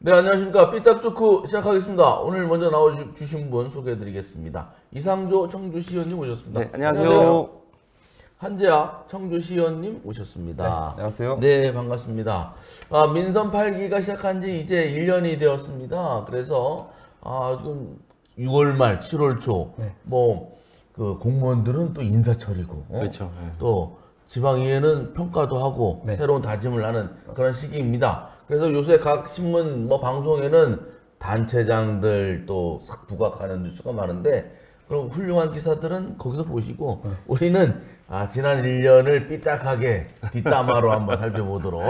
네, 안녕하십니까. 삐딱토크 시작하겠습니다. 오늘 먼저 나와주신 분 소개해드리겠습니다. 이상조 청주시의원님 오셨습니다. 네, 안녕하세요. 한재학 청주시의원님 오셨습니다. 네, 안녕하세요. 네, 반갑습니다. 민선 8기가 시작한 지 이제 1년이 되었습니다. 그래서 지금 6월 말, 7월 초, 그 공무원들은 또 인사철이고, 그렇죠. 네. 또 지방의회는 평가도 하고 네. 새로운 다짐을 하는 그런 시기입니다. 그래서 요새 각 신문, 방송에는 단체장들 또 싹 부각하는 뉴스가 많은데, 그럼 훌륭한 기사들은 거기서 보시고, 우리는 지난 1년을 삐딱하게 뒷담화로 한번 살펴보도록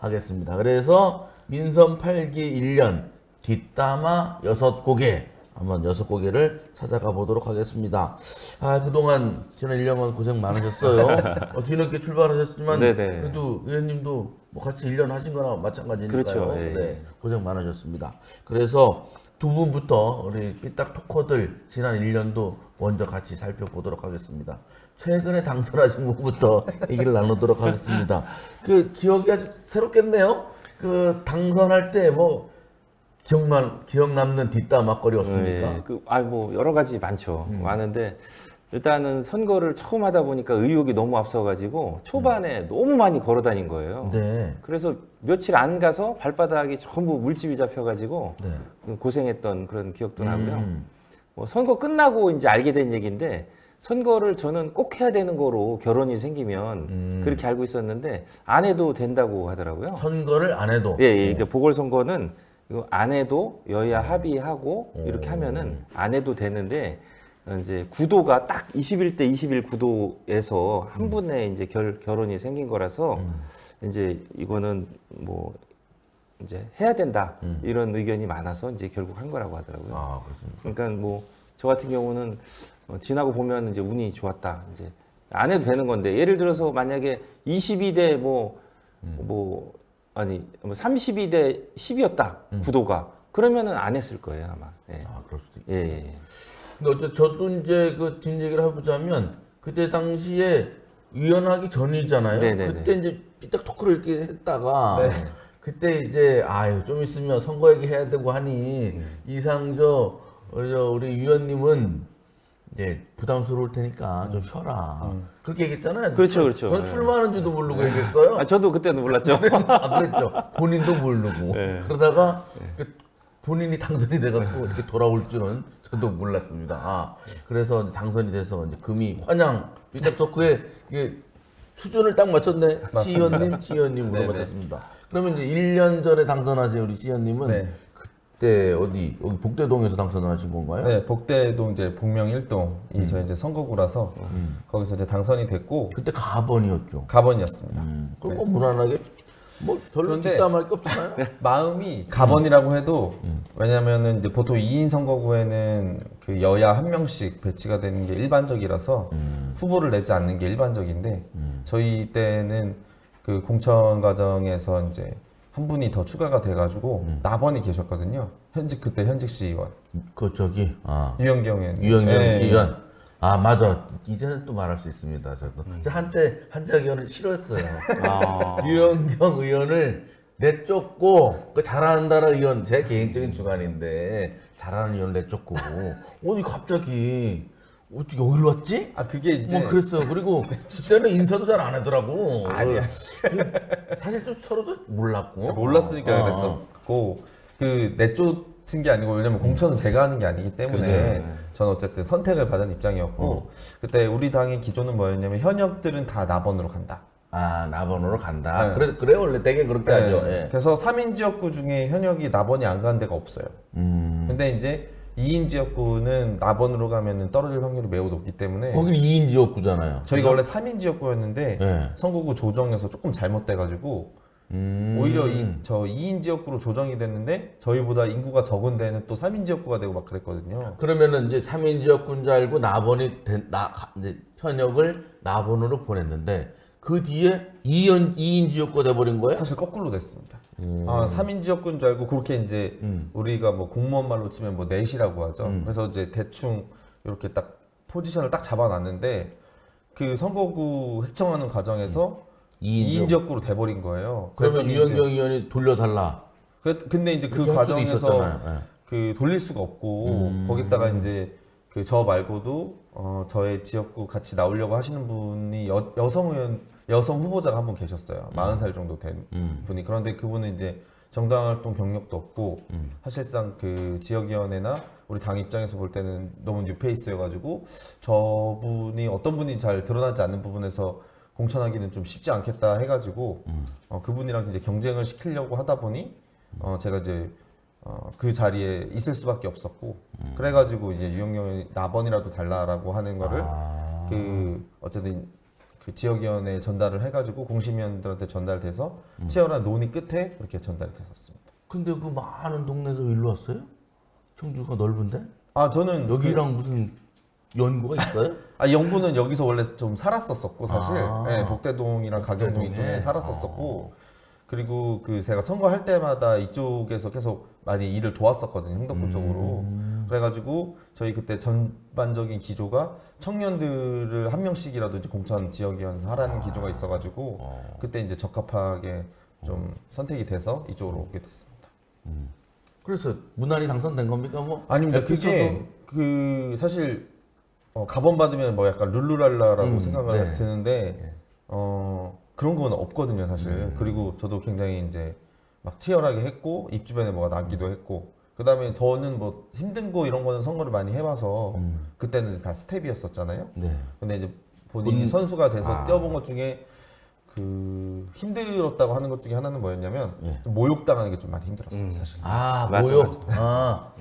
하겠습니다. 그래서 민선 8기 1년 뒷담화 6곡에 한번 6곡에를 찾아가 보도록 하겠습니다. 그동안 지난 1년간 고생 많으셨어요. 뒤늦게 출발하셨지만 네네. 그래도 의원님도 같이 1년 하신 거나 마찬가지니까요. 그렇죠. 예. 네, 고생 많으셨습니다. 그래서 두 분부터 우리 삐딱 토커들 지난 1년도 먼저 같이 살펴보도록 하겠습니다. 최근에 당선하신 분부터 얘기를 나누도록 하겠습니다. 그 기억이 아주 새롭겠네요. 그 당선할 때 기억 남는 뒷담화거리 없습니까? 네, 뭐 여러 가지 많죠. 많은데 일단은 선거를 처음 하다 보니까 의욕이 너무 앞서가지고 초반에 너무 많이 걸어 다닌 거예요. 네. 그래서 며칠 안 가서 발바닥이 전부 물집이 잡혀가지고 네. 고생했던 그런 기억도 나고요. 뭐 선거 끝나고 이제 알게 된 얘기인데 선거를 저는 꼭 해야 되는 거로 결혼이 생기면 그렇게 알고 있었는데 안 해도 된다고 하더라고요. 선거를 안 해도? 예, 그러니까 보궐선거는 이거 안 해도 여야 합의하고 이렇게 하면은 안 해도 되는데 이제 구도가 딱 21대 21 구도에서 한 분의 이제 결혼이 생긴 거라서 이제 이거는 뭐 이제 해야 된다 이런 의견이 많아서 이제 결국 한 거라고 하더라고요. 그렇습니다. 그러니까 뭐 저 같은 경우는 지나고 보면 이제 운이 좋았다. 이제 안 해도 되는 건데 예를 들어서 만약에 22대 32대 10이었다 구도가 그러면은 안 했을 거예요 아마. 예. 그럴 수도 있고. 예. 근데 저도 이제 그 뒷얘기를 해보자면 그때 당시에 위원하기 전이잖아요. 네네네. 그때 이제 삐딱 토크를 이렇게 했다가 그때 이제 좀 있으면 선거 얘기 해야 되고 하니 이상조 우리 위원님은 이제 부담스러울 테니까 좀 쉬어라. 그렇게 얘기했잖아요. 그렇죠, 그렇죠. 저는 출마하는지도 모르고 얘기했어요. 저도 그때는 몰랐죠. 그랬죠. 본인도 모르고. 네. 그러다가 본인이 당선이 돼갖고 이렇게 돌아올 줄은 저도 몰랐습니다. 그래서 이제 당선이 돼서 이제 금이 환영 삐딱 토크에 이게 수준을 딱 맞췄네. 시의원님으로 맞췄습니다. 그러면 이제 1년 전에 당선하신 우리 시의원님은 그때 여기 복대동에서 당선하신 건가요? 네, 복대동 이제 복명 1동이 저희 이제 선거구라서 거기서 이제 당선이 됐고 그때 가번이었죠. 가번이었습니다. 그럼 무난하게 별로 그런데 뒷담할 게 없잖아요. 마음이 가번이라고 해도 왜냐면은 이제 보통 2인 선거구에는 그 여야 한 명씩 배치가 되는 게 일반적이라서 후보를 내지 않는 게 일반적인데 저희 때는 그 공천 과정에서 이제 한 분이 더 추가가 돼가지고 나번이 계셨거든요. 그때 현직 시의원. 유영경 시의원. 맞아. 이제는 또 말할 수 있습니다. 저도. 한때 한지학 의원을 싫어했어요. 유영경 의원을 내쫓고 잘한다는 의원 제 개인적인 주관인데 잘하는 의원을 내쫓고 갑자기 어떻게 여기로 왔지? 그게 이제 그랬어요. 그리고 그때는 인사도 잘 안 하더라고. 사실 좀 서로도 몰랐으니까 그랬었고 그 내쫓은 게 아니고 왜냐면 공천은 제가 하는 게 아니기 때문에 저는 어쨌든 선택을 받은 입장이었고 그때 우리 당의 기조는 뭐였냐면 현역들은 다 나번으로 간다. 나번으로 간다. 그래 원래 되게 그렇게 하죠. 그래서 3인 지역구 중에 현역이 나번이 안 간 데가 없어요. 근데 이제 2인 지역구는 나번으로 가면 떨어질 확률이 매우 높기 때문에 거기는 2인 지역구잖아요. 저희가 원래 3인 지역구였는데 선거구 조정에서 조금 잘못돼가지고 오히려 저 2인 지역구로 조정이 됐는데 저희보다 인구가 적은 데는 또 3인 지역구가 되고 막 그랬거든요. 그러면은 이제 3인 지역구인 줄 알고 이제 현역을 나번으로 보냈는데 그 뒤에 2인 지역구가 돼버린 거예요? 사실 거꾸로 됐습니다. 3인 지역구인 줄 알고 그렇게 이제 우리가 뭐 공무원 말로 치면 뭐 넷이라고 하죠. 그래서 이제 대충 이렇게 딱 포지션을 딱 잡아놨는데 그 선거구 획정하는 과정에서 2인 지역구로 돼버린 거예요. 그러면 유영경 의원이 돌려달라. 근데 이제 그 그렇게 할 수도 과정에서 있었잖아요. 예. 그 돌릴 수가 없고 거기다가 이제 그 저 말고도 저의 지역구 같이 나오려고 하시는 분이 여성 후보자가 한 분 계셨어요. 40살 정도 된 분이. 그런데 그분은 이제 정당 활동 경력도 없고 사실상 그 지역위원회나 우리 당 입장에서 볼 때는 너무 뉴페이스여가지고 저분이 어떤 분이 잘 드러나지 않는 부분에서 공천하기는 좀 쉽지 않겠다 해가지고 그분이랑 이제 경쟁을 시키려고 하다 보니 제가 이제 그 자리에 있을 수밖에 없었고 그래가지고 이제 유영경이 나번이라도 달라라고 하는 거를 그 어쨌든 그 지역위원회에 전달을 해가지고 공시민들한테 전달돼서 치열한 논의 끝에 그렇게 전달이 됐었습니다. 근데 그 많은 동네에서 일로 왔어요? 청주가 넓은데? 아 저는 여기랑 무슨 연고가 있어요? 영구는 여기서 원래 좀 살았었고 사실 아. 복대동이랑 가경동 복대동에? 이쪽에 살았었고 그리고 그 제가 선거할 때마다 이쪽에서 계속 많이 일을 도왔었거든요 흥덕구 쪽으로 그래가지고 저희 그때 전반적인 기조가 청년들을 한 명씩이라도 이제 공천 지역위원회에서 하라는 기조가 있어가지고 그때 이제 적합하게 좀 선택이 돼서 이쪽으로 오게 됐습니다. 그래서 무난히 당선된 겁니까? 뭐 아닙니다. 에피소드? 그게 그 사실 가번 받으면 뭐 약간 룰루랄라라고 생각을 네. 드는데 그런 건 없거든요 사실. 그리고 저도 굉장히 이제 막 치열하게 했고 입 주변에 뭐가 나기도 했고 그 다음에 저는 뭐 힘든 거 이런 거는 선거를 많이 해봐서 그때는 다 스텝이었었잖아요. 네. 근데 이제 본인이 선수가 돼서 뛰어본 것 중에 그 힘들었다고 하는 것 중에 하나는 뭐였냐면 좀 모욕당하는 게 좀 많이 힘들었어요 사실. 아, 맞아, 모욕. 아,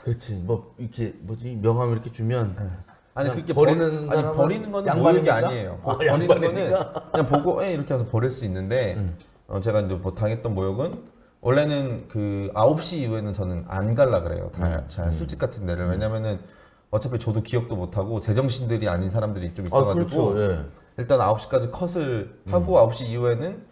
그렇지. 뭐 이렇게 뭐지 명함 이렇게 주면 아니 그냥 그게 버리는 아니 사람은 버리는 건 모욕이 양반입니까? 아니에요. 아, 버리는 거는 양반이니까? 그냥 보고 이렇게 해서 버릴 수 있는데 제가 이제 뭐 당했던 모욕은 원래는 그 9시 이후에는 저는 안 갈라 그래요. 잘 술집 같은 데를 왜냐면은 어차피 저도 기억도 못 하고 제정신들이 아닌 사람들이 좀 있어가지고 그렇죠. 예. 일단 9시까지 컷을 하고 9시 이후에는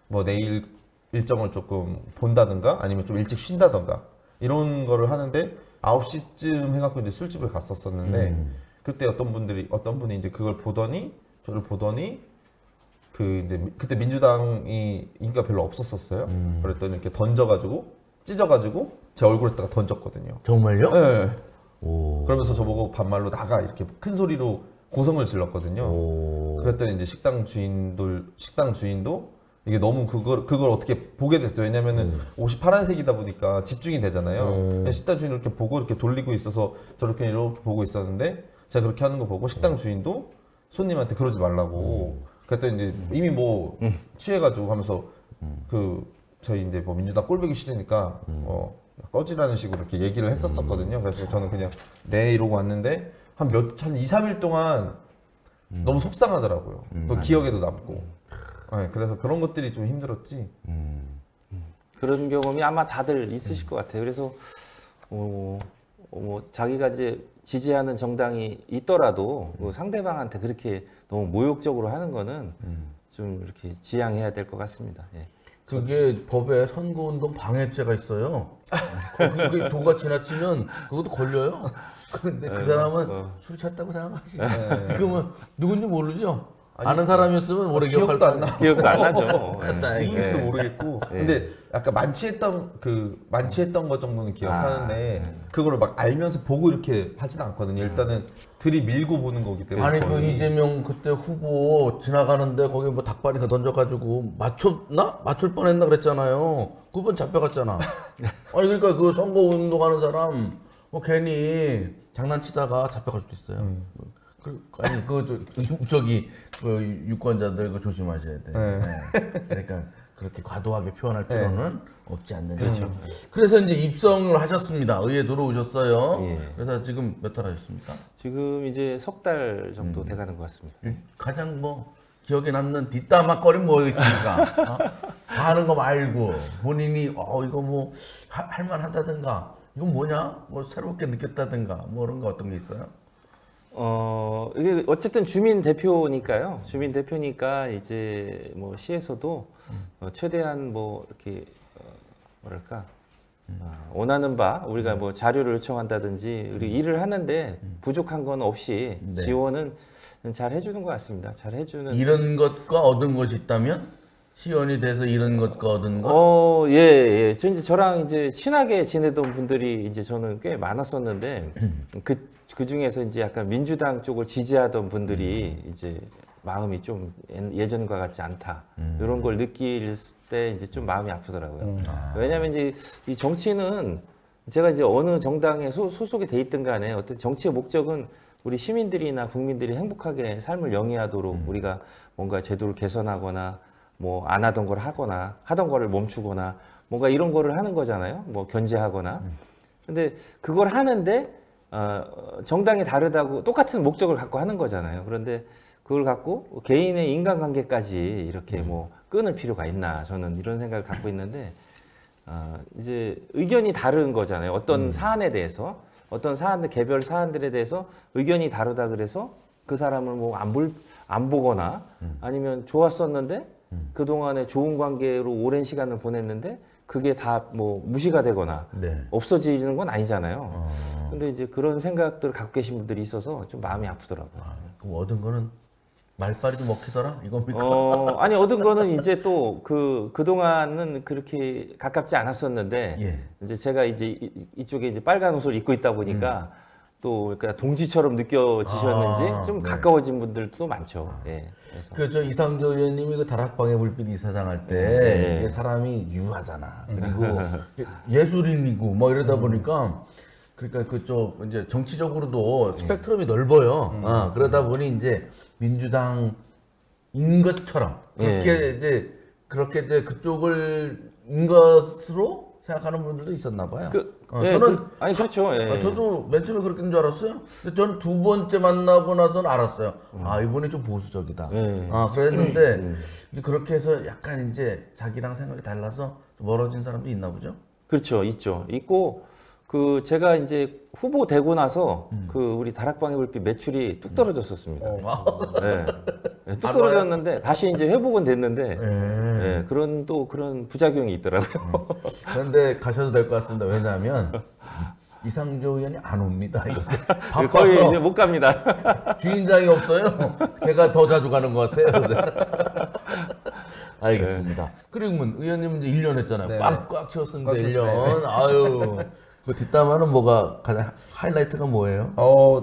뭐 내일 일정을 조금 본다든가 아니면 좀 일찍 쉰다든가 이런 거를 하는데 9시쯤 해갖고 이제 술집을 갔었었는데 그때 어떤 분이 이제 그걸 보더니 저를 보더니 그 이제 그때 민주당이 인기가 별로 없었었어요. 그랬더니 이렇게 던져가지고 찢어가지고 제 얼굴에다가 던졌거든요. 정말요? 네. 오. 그러면서 저보고 반말로 나가 이렇게 큰 소리로 고성을 질렀거든요. 오. 그랬더니 이제 식당 주인도 이게 너무 그걸 어떻게 보게 됐어요. 왜냐면은 옷이 파란색이다 보니까 집중이 되잖아요. 그냥 식당 주인 이렇게 보고 이렇게 돌리고 있어서 저렇게 이렇게 보고 있었는데 제가 그렇게 하는 거 보고 식당 주인도 손님한테 그러지 말라고. 그랬더니 이제 이미 뭐 취해가지고 하면서 그 저희 이제 뭐 민주당 꼴보기 싫으니까 꺼지라는 식으로 이렇게 얘기를 했었거든요. 그래서 저는 그냥 네 이러고 왔는데 한 2, 3일 동안 너무 속상하더라고요. 또 기억에도 남고. 네, 그래서 그런 것들이 좀 힘들었지. 그런 경험이 아마 다들 있으실 것 같아요. 그래서 뭐 자기가 이제 지지하는 정당이 있더라도 그 상대방한테 그렇게 너무 모욕적으로 하는 거는 좀 이렇게 지양해야 될 것 같습니다. 예. 그게 법에 선거운동 방해죄가 있어요. 그게 도가 지나치면 그것도 걸려요. 근데 그 사람은 술 쳤다고 생각하지. 지금은 누군지 모르죠. 아는 사람이었으면 오래 기억할 기억도 안 나. 기억도 안 나죠. 누군지도 모르겠고. 근데 약간 만취했던 것 정도는 기억하는데 그거를 막 알면서 보고 이렇게 하진 않거든요. 일단은 들이밀고 보는 거기 때문에. 아니 그 이재명 그때 후보 지나가는데 거기 뭐 닭발이가 던져가지고 맞출 뻔했나 그랬잖아요. 그분 잡혀갔잖아. 아니 그러니까 그 선거 운동하는 사람 뭐 괜히 장난치다가 잡혀갈 수도 있어요. 아니 저기 그 유권자들 그 조심하셔야 돼. 네. 그러니까 그렇게 과도하게 표현할 필요는 없지 않느냐. 그렇죠. 그래서 이제 입성을 하셨습니다. 의회 들어오셨어요. 예. 그래서 지금 몇 달 하셨습니까? 지금 이제 석 달 정도 돼가는 것 같습니다. 가장 뭐 기억에 남는 뒷담화거리는 뭐 있습니까? 다 하는 거 말고 본인이 이거 뭐 할만하다든가 이건 뭐냐? 뭐 새롭게 느꼈다든가 뭐 그런 거 어떤 게 있어요? 이게 어쨌든 주민 대표니까요. 주민 대표니까 이제 뭐 시에서도 최대한 뭐 이렇게 뭐랄까 원하는 바 우리가 뭐 자료를 요청한다든지 우리 일을 하는데 부족한 건 없이 네. 지원은 잘 해주는 것 같습니다. 잘 해주는 이런 것과 얻은 것이 있다면 시연이 돼서 이런 것 얻은 거? 예, 예. 저랑 이제 친하게 지내던 분들이 이제 저는 꽤 많았었는데, 그 중에서 이제 약간 민주당 쪽을 지지하던 분들이 이제 마음이 좀 예전과 같지 않다. 이런 걸 느낄 때 이제 좀 마음이 아프더라고요. 왜냐면 이제 이 정치는 제가 이제 어느 정당에 소속이 돼 있든 간에 어떤 정치의 목적은 우리 시민들이나 국민들이 행복하게 삶을 영위하도록 우리가 뭔가 제도를 개선하거나 뭐 안 하던 걸 하거나 하던 거를 멈추거나 뭔가 이런 거를 하는 거잖아요. 뭐 견제하거나. 근데 그걸 하는데 정당이 다르다고 똑같은 목적을 갖고 하는 거잖아요. 그런데 그걸 갖고 개인의 인간관계까지 이렇게 뭐 끊을 필요가 있나 저는 이런 생각을 갖고 있는데 이제 의견이 다른 거잖아요. 어떤 사안에 대해서 어떤 사안들 개별 사안들에 대해서 의견이 다르다 그래서 그 사람을 뭐 안 보거나 아니면 좋았었는데 그 동안에 좋은 관계로 오랜 시간을 보냈는데 그게 다 뭐 무시가 되거나 네. 없어지는 건 아니잖아요. 근데 이제 그런 생각들을 갖고 계신 분들이 있어서 좀 마음이 아프더라고요. 그럼 얻은 거는 말빨이 좀 먹히더라? 이겁니까? 아니 얻은 거는 이제 또 그동안은 그렇게 가깝지 않았었는데 예. 이제 제가 이제 이쪽에 이제 빨간 옷을 입고 있다 보니까 또 그러니까 동지처럼 느껴지셨는지 좀 네. 가까워진 분들도 많죠. 예. 그래서. 저 이상조 의원님이 그 다락방의 불빛 이사장할 때 네. 이게 사람이 유하잖아. 그리고 예술인이고 뭐 이러다 보니까 그러니까 그쪽 이제 정치적으로도 스펙트럼이 넓어요. 그러다 보니 이제 민주당인 것처럼 그렇게 이제 그렇게 이제 그쪽을 인 것으로 생각하는 분들도 있었나 봐요. 예, 저는 아니 그렇죠. 예. 저도 맨 처음에 그렇게 된 줄 알았어요. 근데 저는 두 번째 만나고 나서는 알았어요. 이분이 좀 보수적이다. 네. 그랬는데 이제 그렇게 해서 약간 이제 자기랑 생각이 달라서 멀어진 사람도 있나 보죠. 그렇죠, 있죠. 있고 그 제가 이제 후보 되고 나서 그 우리 다락방의 불빛 매출이 뚝 떨어졌었습니다. 네. 네, 뚝 떨어졌는데 다시 이제 회복은 됐는데 네, 그런 부작용이 있더라고요. 그런데 가셔도 될 것 같습니다. 왜냐하면 이상조 의원이 안 옵니다. 요새 거의 바빠서 이제 못 갑니다. 주인장이 없어요. 제가 더 자주 가는 것 같아요. 요새. 알겠습니다. 그리고 의원님은 이제 1년 했잖아요. 네. 꽉 채웠습니다. 꽉 1년. 아유. 그 뒷담화는 뭐가 가장 하이라이트가 뭐예요?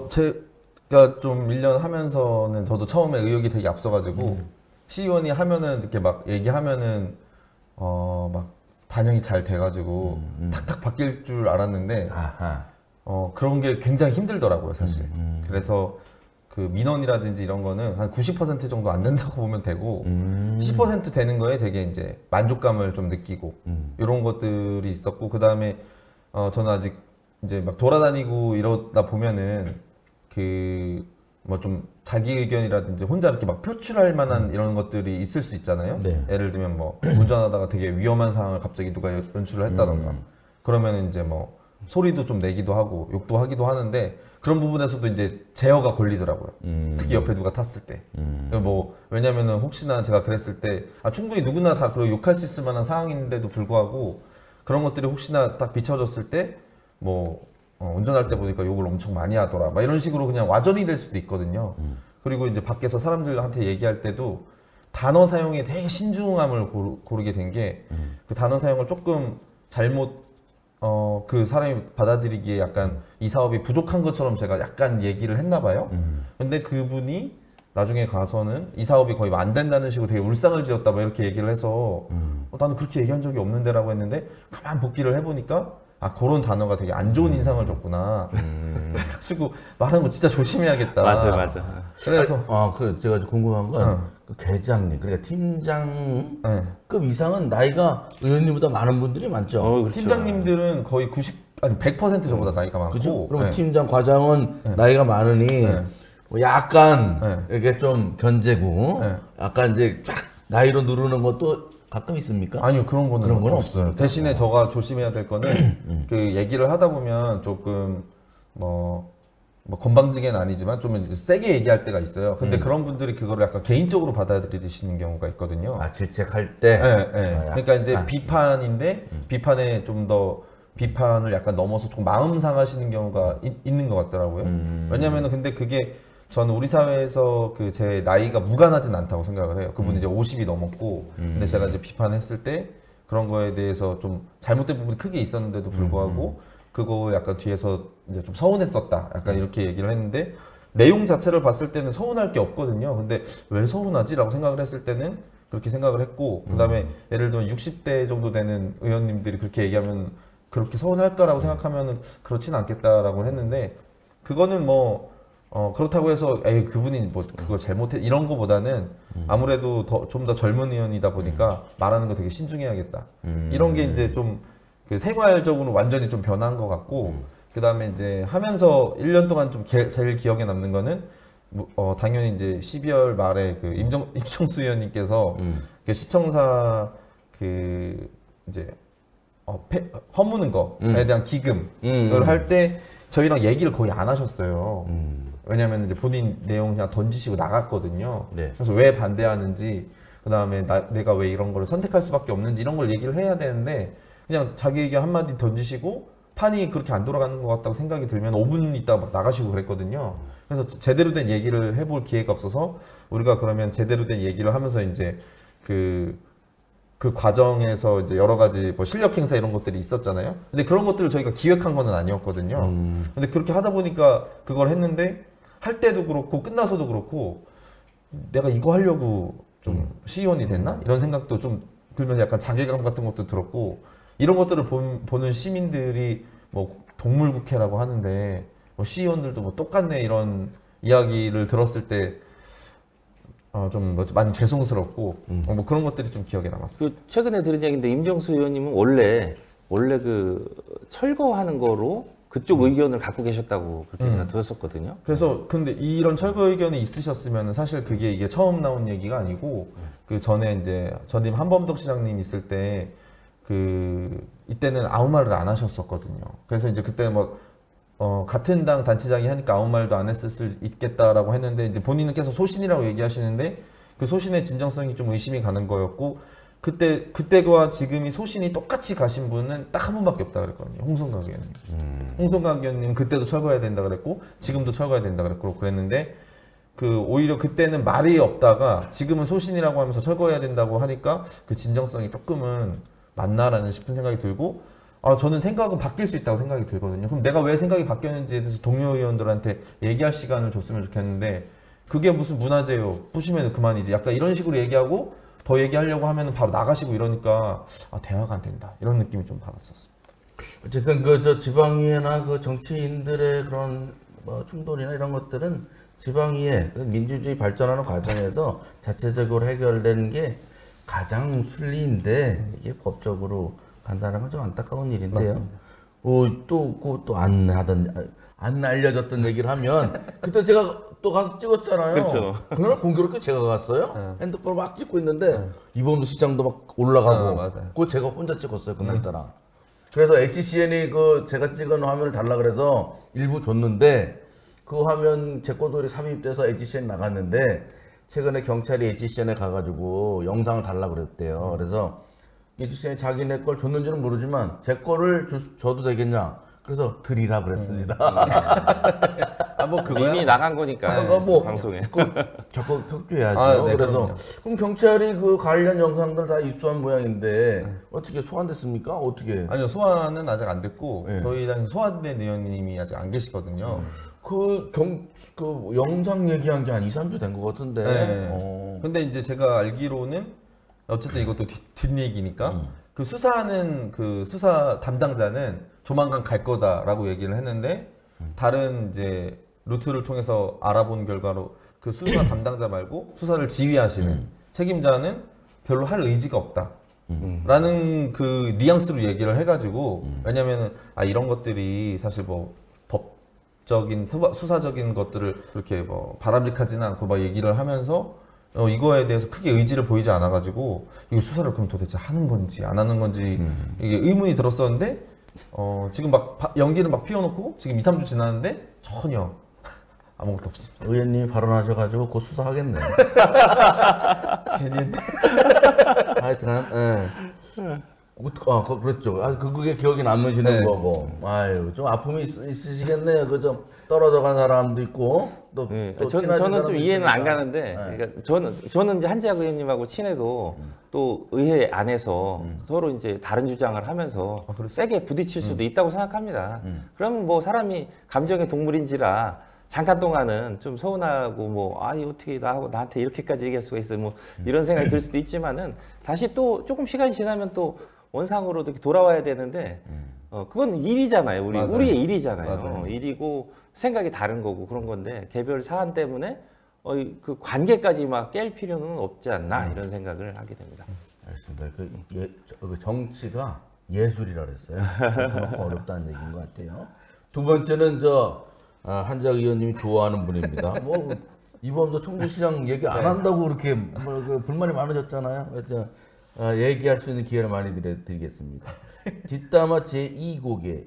제가 좀 1년 하면서는 저도 처음에 의욕이 되게 앞서가지고 시의원이 하면은 이렇게 막 얘기하면은 막 반영이 잘 돼가지고 탁탁 바뀔 줄 알았는데 아하. 그런 게 굉장히 힘들더라고요, 사실. 그래서 그 민원이라든지 이런 거는 한 90% 정도 안 된다고 보면 되고 10% 되는 거에 되게 이제 만족감을 좀 느끼고 이런 것들이 있었고 그 다음에 저는 아직 이제 막 돌아다니고 이러다 보면은 그 뭐 좀 자기 의견이라든지 혼자 이렇게 막 표출할 만한 이런 것들이 있을 수 있잖아요. 네. 예를 들면 뭐 운전하다가 되게 위험한 상황을 갑자기 누가 연출을 했다던가 그러면 이제 뭐 소리도 좀 내기도 하고 욕도 하기도 하는데 그런 부분에서도 이제 제어가 걸리더라고요. 특히 옆에 누가 탔을 때. 뭐 왜냐면은 혹시나 제가 그랬을 때 충분히 누구나 다 그런 욕할 수 있을 만한 상황인데도 불구하고 그런 것들이 혹시나 딱 비춰졌을 때 뭐 운전할 때 보니까 욕을 엄청 많이 하더라 막 이런 식으로 그냥 와전이 될 수도 있거든요. 그리고 이제 밖에서 사람들한테 얘기할 때도 단어 사용에 되게 신중함을 고르게 된 게 그 단어 사용을 조금 잘못 그 사람이 받아들이기에 약간 이 사업이 부족한 것처럼 제가 약간 얘기를 했나 봐요. 근데 그분이 나중에 가서는 이 사업이 거의 안 된다는 식으로 되게 울상을 지었다 뭐 이렇게 얘기를 해서 나는 그렇게 얘기한 적이 없는데라고 했는데 가만 복기를 해보니까 그런 단어가 되게 안 좋은 인상을 줬구나. 그래가지고 말하는 거 진짜 조심해야겠다. 맞아. 그래서 제가 궁금한 건 그 계장님, 그러니까 팀장급 이상은 나이가 의원님보다 많은 분들이 많죠. 그렇죠. 팀장님들은 거의 100% 저보다 나이가 많고. 그죠? 그럼 네. 팀장, 과장은 나이가 많으니 뭐 약간 이렇게 좀 견제고 약간 이제 쫙 나이로 누르는 것도 가끔 있습니까? 아니요, 그런 거는 없어요. 대신에 저가 조심해야 될 거는 그 얘기를 하다 보면 조금 뭐 건방지게는 아니지만 좀 세게 얘기할 때가 있어요. 근데 그런 분들이 그거를 약간 개인적으로 받아들이시는 경우가 있거든요. 질책할 때. 그러니까 이제 비판인데 비판에 좀 더 비판을 약간 넘어서 조금 마음 상하시는 경우가 있는 것 같더라고요. 왜냐면은 근데 그게 저는 우리 사회에서 그 제 나이가 무관하진 않다고 생각을 해요. 그분이 이제 50이 넘었고, 근데 제가 이제 비판했을 때 그런 거에 대해서 좀 잘못된 부분이 크게 있었는데도 불구하고 그거 약간 뒤에서 이제 좀 서운했었다. 약간 이렇게 얘기를 했는데 내용 자체를 봤을 때는 서운할 게 없거든요. 근데 왜 서운하지? 라고 생각을 했을 때는 그렇게 생각을 했고, 그 다음에 예를 들면 60대 정도 되는 의원님들이 그렇게 얘기하면 그렇게 서운할까라고 생각하면은 그렇진 않겠다라고 했는데, 그거는 뭐, 그렇다고 해서, 에이, 그분이 뭐 그걸 잘못해, 이런 거보다는 아무래도 좀 더 젊은 의원이다 보니까 말하는 거 되게 신중해야겠다. 이런 게 이제 좀 그 생활적으로 완전히 좀 변한 것 같고, 그 다음에 이제 하면서 1년 동안 좀 제일 기억에 남는 거는, 당연히 이제 12월 말에 그 임정수 의원님께서 그 시청사 그 이제 허무는 거에 대한 기금을 할 때 저희랑 얘기를 거의 안 하셨어요. 왜냐면 이제 본인 내용 그냥 던지시고 나갔거든요. 네. 그래서 왜 반대하는지, 그 다음에 내가 왜 이런 걸 선택할 수밖에 없는지 이런 걸 얘기를 해야 되는데 그냥 자기 의견 한마디 던지시고 판이 그렇게 안 돌아가는 것 같다고 생각이 들면 5분 있다 막 나가시고 그랬거든요. 그래서 제대로 된 얘기를 해볼 기회가 없어서 우리가 그러면 제대로 된 얘기를 하면서 이제 그 과정에서 이제 여러 가지 뭐 실력 행사 이런 것들이 있었잖아요. 근데 그런 것들을 저희가 기획한 거는 아니었거든요. 근데 그렇게 하다 보니까 그걸 했는데 할 때도 그렇고 끝나서도 그렇고 내가 이거 하려고 좀 시의원이 됐나? 이런 생각도 좀 들면서 약간 자괴감 같은 것도 들었고, 이런 것들을 보는 시민들이 뭐 동물국회라고 하는데 뭐 시의원들도 뭐 똑같네 이런 이야기를 들었을 때 좀 많이 죄송스럽고 뭐 그런 것들이 좀 기억에 남았어요. 그 최근에 들은 얘기인데 임정수 의원님은 원래 그 철거하는 거로 그쪽 의견을 갖고 계셨다고 그렇게 제가 들었었거든요. 그래서 근데 이런 철거 의견이 있으셨으면 사실 이게 처음 나온 얘기가 아니고 그 전에 이제 전임 한범덕 시장님 있을 때 이때는 아무 말을 안 하셨었거든요. 그래서 이제 그때 뭐 같은 당 단체장이 하니까 아무 말도 안 했을 수 있겠다라고 했는데 이제 본인은 계속 소신이라고 얘기하시는데 그 소신의 진정성이 좀 의심이 가는 거였고, 그때와 지금이 소신이 똑같이 가신 분은 딱 한 분밖에 없다 그랬거든요. 홍성각 의원님. 홍성각 의원님 그때도 철거해야 된다 그랬고 지금도 철거해야 된다 그랬고 그랬는데 오히려 그때는 말이 없다가 지금은 소신이라고 하면서 철거해야 된다고 하니까 그 진정성이 조금은 맞나라는 싶은 생각이 들고, 저는 생각은 바뀔 수 있다고 생각이 들거든요. 그럼 내가 왜 생각이 바뀌었는지에 대해서 동료 의원들한테 얘기할 시간을 줬으면 좋겠는데 그게 무슨 문화재요? 부시면 그만이지. 약간 이런 식으로 얘기하고 더 얘기하려고 하면 바로 나가시고 이러니까 대화가 안 된다. 이런 느낌이 좀 받았었어요. 어쨌든 지방위회나 정치인들의 그런 뭐 충돌이나 이런 것들은 지방위회 민주주의 발전하는 과정에서 자체적으로 해결되는 게 가장 순리인데 이게 법적으로 간다는 건 좀 안타까운 일인데요. 또 안 알려졌던 얘기를 하면 그때 제가 또 가서 찍었잖아요. 그렇죠. 그날 공교롭게 제가 갔어요. 핸드폰을 막 찍고 있는데 이범수 시장도 막 올라가고 맞아요. 그거 제가 혼자 찍었어요 그날따라. 그래서 HCN이 제가 찍은 화면을 달라 그래서 일부 줬는데 그 화면 제 거도 삽입돼서 HCN 나갔는데 최근에 경찰이 HCN에 가가지고 영상을 달라 그랬대요. 그래서 HCN이 자기네 걸 줬는지는 모르지만 제 거를 줘도 되겠냐? 그래서 드리라 그랬습니다. 뭐 그거야? 이미 나간 거니까 방송에. 저거 격조해야죠. 네, 그래서 그럼요. 그럼 경찰이 관련 영상들 다 입수한 모양인데 어떻게 소환됐습니까? 어떻게? 아니요, 소환은 아직 안 됐고 네. 저희 당 소환된 의원님이 아직 안 계시거든요. 그 영상 얘기한 게 한 2, 3주 된 것 같은데. 네. 근데 이제 제가 알기로는 어쨌든 이것도 뒷얘기니까 그 수사하는 그 수사 담당자는 조만간 갈 거다라고 얘기를 했는데 다른 이제 루트를 통해서 알아본 결과로 그 수사 담당자 말고 수사를 지휘하시는 책임자는 별로 할 의지가 없다. 라는 그 뉘앙스로 얘기를 해가지고 왜냐면은 이런 것들이 사실 뭐 법적인 수사적인 것들을 그렇게 뭐 바람직하지는 않고 막 얘기를 하면서 이거에 대해서 크게 의지를 보이지 않아가지고 이거 수사를 그럼 도대체 하는 건지 안 하는 건지 이게 의문이 들었었는데 지금 막 연기는 막 피워놓고 지금 2, 3주 지났는데 전혀 아무것도 없습니다. 의원님이 발언하셔가지고 곧 수사하겠네. 괜히 했네. 하여튼, 그렇죠. 그게 기억이 남으시는 네. 거고. 아유, 좀 아픔이 있으시겠네요. 떨어져 간 사람도 있고 또, 네. 또 저는 친해진 좀 사람도 이해는 안 있으니까. 가는데, 네. 그러니까 저는 이제 한지학 의원님하고 친해도 또 의회 안에서 서로 이제 다른 주장을 하면서 세게 부딪힐 수도 있다고 생각합니다. 그러면 뭐 사람이 감정의 동물인지라 잠깐 동안은 좀 서운하고 뭐 아이 어떻게 나한테 이렇게까지 얘기할 수가 있어 뭐 이런 생각이 들 수도 있지만은 다시 또 조금 시간이 지나면 또 원상으로 이렇게 돌아와야 되는데 그건 일이잖아요. 맞아요. 우리의 일이잖아요. 맞아요. 일이고 생각이 다른 거고 그런 건데 개별 사안 때문에 그 관계까지 막 깰 필요는 없지 않나 이런 생각을 하게 됩니다. 알겠습니다. 그 정치가 예술이라 그랬어요. 그만큼 어렵다는 얘기인 것 같아요. 두 번째는 한지학 의원님이 좋아하는 분입니다. 뭐 이번도 청주시장 얘기 안 한다고 그렇게 그 불만이 많으셨잖아요. 그래서 얘기할 수 있는 기회를 많이 드리겠습니다. 뒷담화 제2곡에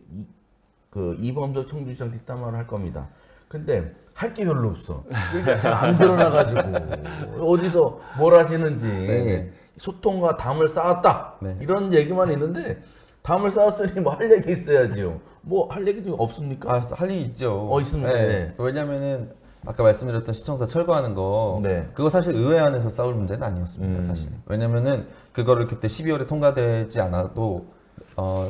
이범석 청주시장 뒷담화를 할 겁니다. 근데 할 게 별로 없어. 그러니까 잘 안 드러나가지고 어디서 뭘 하시는지 네네. 소통과 담을 쌓았다 네. 이런 얘기만 있는데 담을 쌓았으니 뭐 할 얘기 있어야지요. 뭐 할 얘기 좀 없습니까? 할 일이 있죠. 있습니다. 네. 왜냐면은 아까 말씀드렸던 시청사 철거하는 거 네. 그거 사실 의회 안에서 싸울 문제는 아니었습니다. 사실. 왜냐면은 그거를 그때 12월에 통과되지 않아도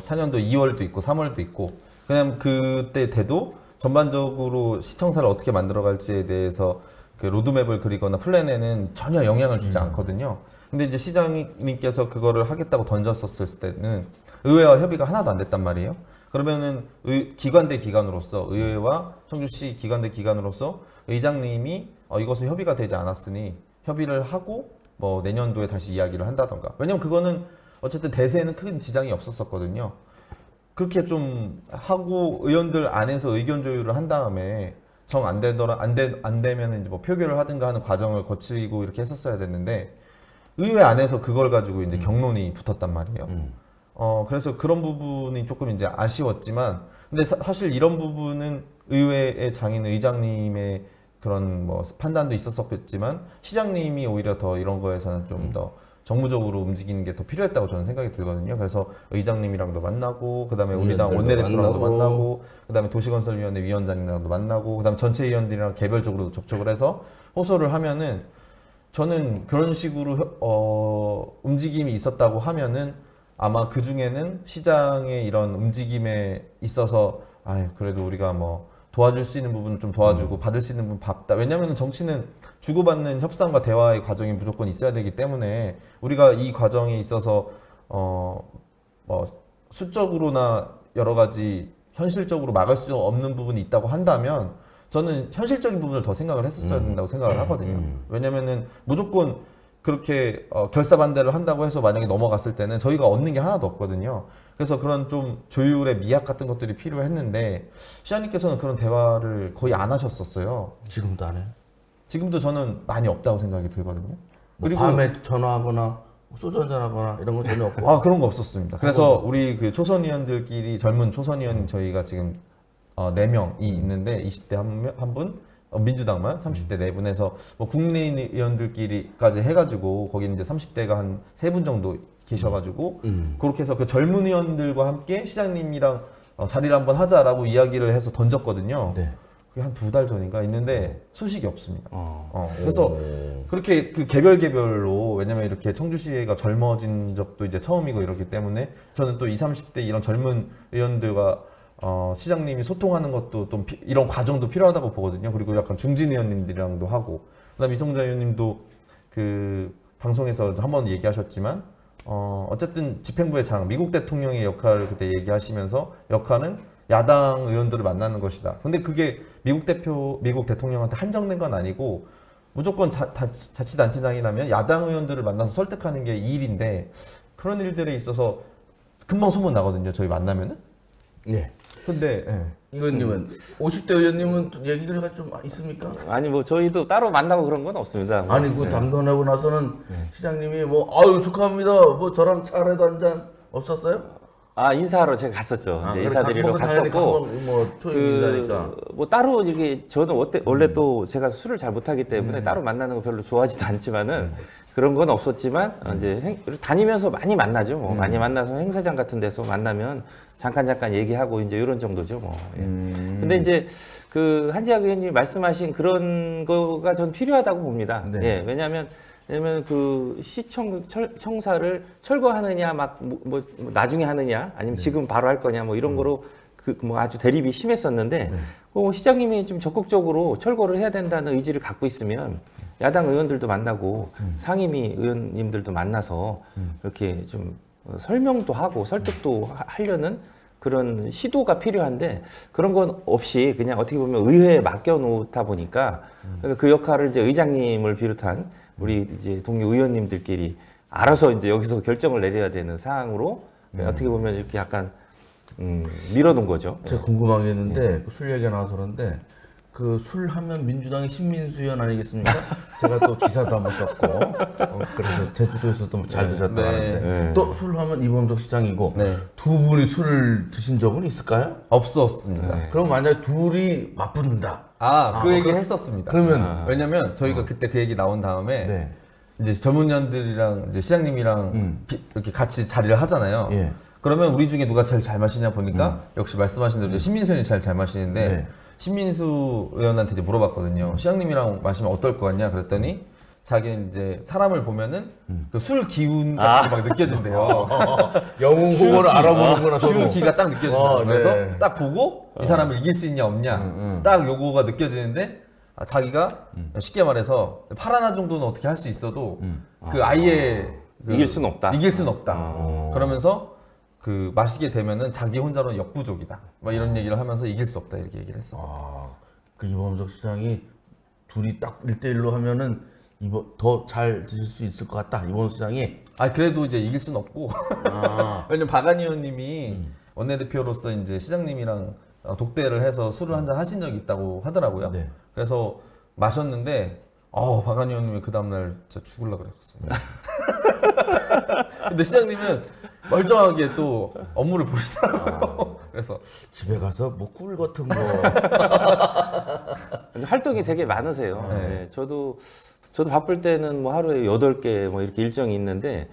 차년도 2월도 있고 3월도 있고 그냥 그때 돼도 전반적으로 시청사를 어떻게 만들어갈지에 대해서 그 로드맵을 그리거나 플랜에는 전혀 영향을 주지 않거든요. 근데 이제 시장님께서 그거를 하겠다고 던졌었을 때는 의회와 협의가 하나도 안 됐단 말이에요. 그러면은 기관 대 기관으로서 의회와 청주시 기관 대 기관으로서 의장님이 이것은 협의가 되지 않았으니 협의를 하고 뭐 내년도에 다시 이야기를 한다던가. 왜냐면 그거는 어쨌든 대세에는 큰 지장이 없었었거든요. 그렇게 좀 하고 의원들 안에서 의견 조율을 한 다음에 정 안 되더라 안 되면 이제 뭐 표결을 하든가 하는 과정을 거치고 이렇게 했었어야 됐는데 의회 안에서 그걸 가지고 이제 경론이 붙었단 말이에요. 그래서 그런 부분이 조금 이제 아쉬웠지만 근데 사실 이런 부분은 의회의 장인 의장님의 그런 뭐 판단도 있었었겠지만 시장님이 오히려 더 이런 거에서는 좀 더 정무적으로 움직이는 게 더 필요했다고 저는 생각이 들거든요. 그래서 의장님이랑도 만나고, 그다음에 우리 당 원내대표랑도 만나고, 그다음에 도시건설위원회 위원장님랑도 만나고, 그다음에 전체 위원들이랑 개별적으로 접촉을 해서 호소를 하면은 저는 그런 식으로 움직임이 있었다고 하면은 아마 그 중에는 시장의 이런 움직임에 있어서 그래도 우리가 뭐 도와줄 수 있는 부분은 좀 도와주고 받을 수 있는 부분 받다. 왜냐하면 정치는 주고받는 협상과 대화의 과정이 무조건 있어야 되기 때문에 우리가 이 과정에 있어서 뭐 수적으로나 여러 가지 현실적으로 막을 수 없는 부분이 있다고 한다면 저는 현실적인 부분을 더 생각을 했었어야 된다고 생각을 하거든요. 왜냐면은 무조건 그렇게 결사반대를 한다고 해서 만약에 넘어갔을 때는 저희가 얻는 게 하나도 없거든요. 그래서 그런 좀 조율의 미학 같은 것들이 필요했는데 시장님께서는 그런 대화를 거의 안 하셨었어요. 지금도 안 해요? 지금도 저는 많이 없다고 생각이 들거든요. 뭐 밤에 전화하거나 소주 한잔하거나 이런 건 전혀 없고. 그런 거 없었습니다. 그래서 우리 그 초선 의원들끼리 젊은 초선 의원 저희가 지금 4명이 있는데 20대 한 분, 민주당만 30대 4분에서 뭐 국민 의원들끼리까지 해가지고 거기 이제 30대가 한 3분 정도 계셔가지고 그렇게 해서 그 젊은 의원들과 함께 시장님이랑 자리를 한번 하자라고 이야기를 해서 던졌거든요. 네. 그게 한 2달 전인가 있는데 소식이 없습니다. 그래서 그렇게 그 개별로 왜냐면 이렇게 청주시가 젊어진 적도 이제 처음이고 이렇기 때문에 저는 또 20, 30대 이런 젊은 의원들과 시장님이 소통하는 것도 좀 이런 과정도 필요하다고 보거든요. 그리고 약간 중진 의원님들이랑도 하고 그다음 이성자 의원님도 그 방송에서 한번 얘기하셨지만 어쨌든 집행부의 장 미국 대통령의 역할을 그때 얘기하시면서 역할은 야당 의원들을 만나는 것이다. 근데 그게 미국 대통령한테 한정된 건 아니고 무조건 자치단체장이라면 야당 의원들을 만나서 설득하는 게 이 일인데 그런 일들에 있어서 금방 소문 나거든요. 저희 만나면은. 네. 근데 의원님은 50대 의원님은 얘기가 좀 있습니까? 아니 뭐 저희도 따로 만나고 그런 건 없습니다. 뭐. 아니 그 당선하고 나서는 시장님이 뭐 아유 축하합니다. 뭐 저랑 차라도 한잔 없었어요? 인사하러 제가 갔었죠. 이제 그래, 인사드리러 갔었고, 뭐 초임 인사니까. 뭐 따로 이렇게 저는 원래 또 제가 술을 잘 못하기 때문에 따로 만나는 거 별로 좋아하지도 않지만은 그런 건 없었지만 이제 다니면서 많이 만나죠. 뭐 많이 만나서 행사장 같은 데서 만나면 잠깐 얘기하고 이제 이런 정도죠. 뭐. 예. 근데 이제 그 한지학 의원님 말씀하신 그런 거가 전 필요하다고 봅니다. 네. 예. 왜냐하면 그 청사를 철거하느냐 뭐 나중에 하느냐 아니면 지금 바로 할 거냐 뭐 이런 거로 그 뭐 아주 대립이 심했었는데 시장님이 좀 적극적으로 철거를 해야 된다는 의지를 갖고 있으면 야당 의원들도 만나고 상임위 의원님들도 만나서 이렇게 좀 설명도 하고 설득도 하려는 그런 시도가 필요한데 그런 건 없이 그냥 어떻게 보면 의회에 맡겨 놓다 보니까 그 역할을 이제 의장님을 비롯한 우리 이제 동료 의원님들끼리 알아서 이제 여기서 결정을 내려야 되는 상황으로 어떻게 보면 이렇게 약간 밀어놓은 거죠. 제가 궁금한 게 있는데 술 얘기가 나와서 그런데 그 술 하면 민주당의 신민수 의원 아니겠습니까? 제가 또 기사도 한번 썼고 그래서 제주도에서도 잘 드셨다고 네. 하는데 네. 또 술 하면 이범석 시장이고 네. 두 분이 술을 드신 적은 있을까요? 없었습니다. 네. 그럼 만약에 둘이 맞붙는다. 그 얘기를 했었습니다. 그러면 왜냐면 저희가 그때 그 얘기 나온 다음에 네. 이제 전문위원들이랑 이제 시장님이랑 이렇게 같이 자리를 하잖아요. 예. 그러면 우리 중에 누가 제일 잘 마시냐 보니까 역시 말씀하신 대로 신민수 의원이 제일 잘 마시는데 네. 신민수 의원한테 이제 물어봤거든요. 시장님이랑 마시면 어떨 것 같냐 그랬더니 자기는 이제 사람을 보면은 그 술 기운 같은 게 막 느껴진대요. 영웅 후보를 알아보는구나. 술 기가 딱 느껴진다. 네. 그래서 딱 보고 이 사람을 이길 수 있냐 없냐 딱 요거가 느껴지는데 자기가 쉽게 말해서 팔 하나 정도는 어떻게 할 수 있어도 그 아예 이길 수는 없다. 이길 수는 없다. 그러면서 그 마시게 되면은 자기 혼자로는 역부족이다. 막 이런 얘기를 하면서 이길 수 없다 이렇게 얘기를 했어. 그 이범석 시장이 둘이 딱 1대1로 하면은 더 잘 드실 수 있을 것 같다. 이범석 시장이. 그래도 이제 이길 수는 없고. 왜냐면 박안희 의원님이 원내대표로서 이제 시장님이랑 독대를 해서 술을 한잔 하신 적이 있다고 하더라고요. 네. 그래서 마셨는데 박안희 의원님이 그 다음날 진짜 죽을라 그랬었어요. 근데 시장님은 멀쩡하게 또 업무를 보시더라고요. 그래서 집에 가서 뭐 꿀 같은 거. 활동이 되게 많으세요. 네, 저도 바쁠 때는 뭐 하루에 8개 뭐 이렇게 일정이 있는데